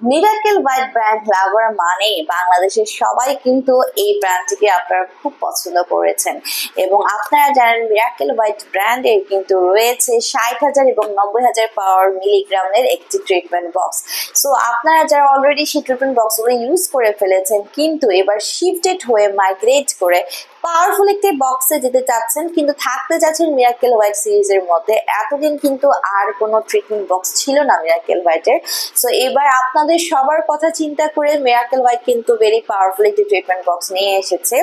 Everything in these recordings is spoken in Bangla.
মিরাকেল হোয়াইট ব্র্যান্ড লাভার মানে বাংলাদেশের সবাই কিন্তু এই ব্র্যান্ডটিকে আপনারা খুব পছন্দ করেছেন এবং আপনারা জানেন মিরাকেল হোয়াইট ব্র্যান্ডের কিন্তু রয়েছে 60,000 এবং 90,000 পাওয়ার মিলিগ্রামের একটি ট্রিটমেন্ট বক্স। সো আপনারা যারা অলরেডি সেই ট্রিটমেন্ট বক্সগুলো ইউজ করে ফেলেছেন কিন্তু এবার শিফটেড হয়ে মাইগ্রেট করে পাওয়ারফুল একটি বক্সে যেতে চাচ্ছেন কিন্তু থাকতে চাচ্ছেন মিরাকেল হোয়াইট সিরিজের মধ্যে। এতদিন কিন্তু আর কোনো ট্রিটমেন্ট বক্স ছিল না মিরাকেল হোয়াইটের। সো এবার আপনাদের সবার কথা চিন্তা করে মিরাকেল হোয়াইট কিন্তু ভেরি পাওয়ারফুল একটি ট্রিটমেন্ট বক্স নিয়ে এসেছে।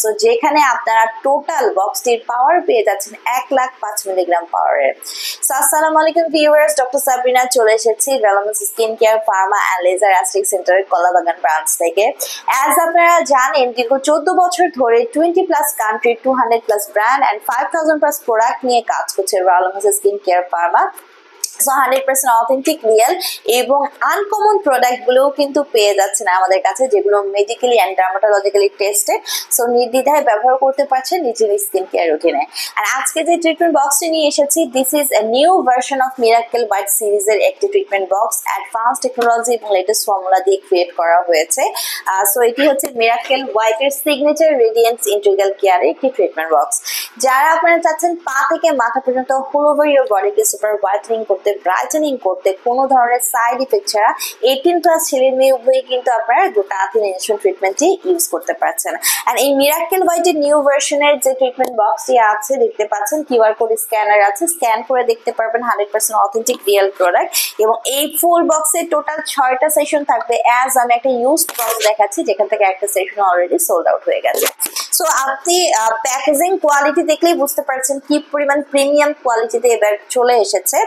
সো যেখানে আপনারা টোটাল বক্সটির পাওয়ার পেয়ে যাচ্ছেন 1,05 মিলিগ্রাম পাওয়ারের। সো আসসালামু আলাইকুম ভিউয়ার্স, ডক্টর সাবরিনা চলে এসেছি রেলামেন্স skin care pharma and laser aesthetic সেন্টারের কলাবাগান ব্রাঞ্চ থেকে। অ্যাজ আপনারা জানেন দীর্ঘ 14 বছর ধরে 20+ কান্ট্রি, 200+ ব্র্যান্ড অ্যান্ড 5,000+ প্রোডাক্ট নিয়ে কাজ করছে রেলামেন্স skin care pharma. So 100% authentic real এবং আনকমন প্রোডাক্টগুলোও কিন্তু পেয়ে যাচ্ছেন আমাদের কাছে, যেগুলো medically and dermatologically tested. So নির্দ্বিধায় ব্যবহার করতে পারছেন নিজের স্কিন কেয়ার রুটিনে। আর আজকে যে ট্রিটমেন্ট বক্সটি নিয়ে এসেছি, this is a new version of miracle white সিরিজের একটি ট্রিটমেন্ট বক্স। অ্যাডভান্স টেকনোলজি এবং লেটেস্ট ফর্মুলা দিয়ে ক্রিয়েট করা হয়েছে। সো এটি হচ্ছে মিরাকেল হোয়াইটের সিগনেচার রেডিয়েন্স ইন্টিগ্রাল কেয়ারের একটি ট্রিটমেন্ট বক্স। যারা আপনারা চাচ্ছেন পা থেকে মাথা পর্যন্ত হোল ওভার ইয়োর বডিকে সুপার হোয়াইটেনিং করতে, ব্রাইটেনিং করতে, কোনো ধরনের সাইড ইফেক্ট ছাড়া 18+ ছেলে মেয়ে উভয়ই কিন্তু আপনারা গোটা ইনজেকশন ট্রিটমেন্টটি ইউজ করতে পারছেন। আর এই মিরাকেল হোয়াইটের নিউ ভার্সনের যে ট্রিটমেন্ট বক্সটি আছে দেখতে পাচ্ছেন, কিউআর কোড স্ক্যানার আছে, স্ক্যান করে দেখতে পারবেন 100% অথেন্টিক রিয়েল প্রোডাক্ট। এবং এই ফুল বক্সে টোটাল 6টা সেশন থাকবে। অ্যাজ আমি একটা ইউজড বক্স দেখাচ্ছি যেখান থেকে একটা সেশন অলরেডি সোল্ড আউট হয়ে গেছে। সো আপনি প্যাকেজিং কোয়ালিটি দেখলেই বুঝতে পারছেন কি পরিমাণ প্রিমিয়াম কোয়ালিটিতে এবার চলে এসেছে।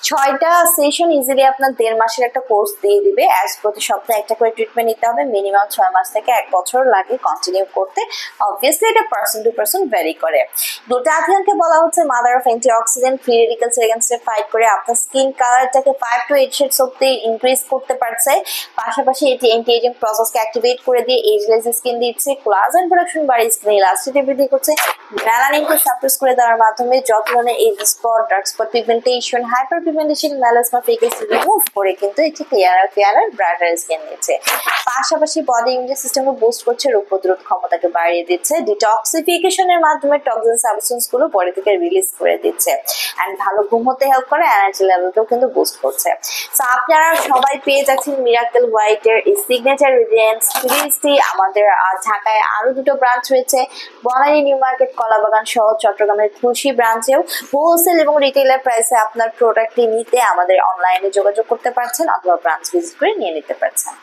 6টা সেশন ইজিলি আপনার 1.5 মাসের একটা কোর্স দিয়ে দিবে। অ্যাজ প্রতি সপ্তাহে একটা করে ট্রিটমেন্ট নিতে হবে। মিনিমাম 6 মাস থেকে 1 বছর লাগে কন্টিনিউ করতে। অবভিয়াসলি এটা পার্সন টু পার্সন ভ্যারি করে। গ্লুটাথিয়নকে বলা হচ্ছে mother of antioxidant, free radicals against fight করে আপনার স্কিন কালারটাকে 5 to 8 শেডস অব্দি ইনক্রিজ করতে পারছে। পাশাপাশি এটি অ্যান্টি এজিং প্রসেসকে অ্যাক্টিভেট করে দিয়ে এজলেস স্কিন দিচ্ছে, কোলাজেন প্রোডাকশন বাড়িয়ে স্কিন ইলাস্টিসিটি বৃদ্ধি করছে, মেলানিনকে সাপ্রেস করে দেওয়ার মাধ্যমে যত ধরনের age spot, dark spot, pigmentation, hyper pigmentation, melasma, ফ্রিকেন্সি রিমুভ করে কিন্তু এটি ক্লিয়ারার ব্রাইটার স্কিন দিচ্ছে। পাশাপাশি বডি ইমিউন সিস্টেমকে বুস্ট করছে, রোগ প্রতিরোধ ক্ষমতাকে বাড়িয়ে দিচ্ছে, ডিটক্সিফিকেশনের মাধ্যমে টক্সিন সাবস্টেন্স গুলো বডি থেকে রিলিজ করে দিচ্ছে, এন্ড ভালো ঘুম হতে হেল্প করে, এনার্জি লেভেলকেও কিন্তু বুস্ট করছে। সো আপনারা সবাই পেয়ে যাচ্ছেন মিরাকেল হোয়াইটের এই সিগনেচার রেডিয়েন্স সিরিজটি। আমাদের ঢাকায় আরো 2টো ব্রাঞ্চ রয়েছে, বনানী নিউ মার্কেট, কলাবাগান সহ চট্টগ্রামের খুশি ব্রাঞ্চেও। হোলসেল এবং রিটেইলার প্রাইসে আপনার প্রোডাক্টটি নিতে আমাদের অনলাইনে যোগাযোগ করতে পারছেন অথবা ব্রাঞ্চ ভিজিট করে নিয়ে নিতে পারছেন।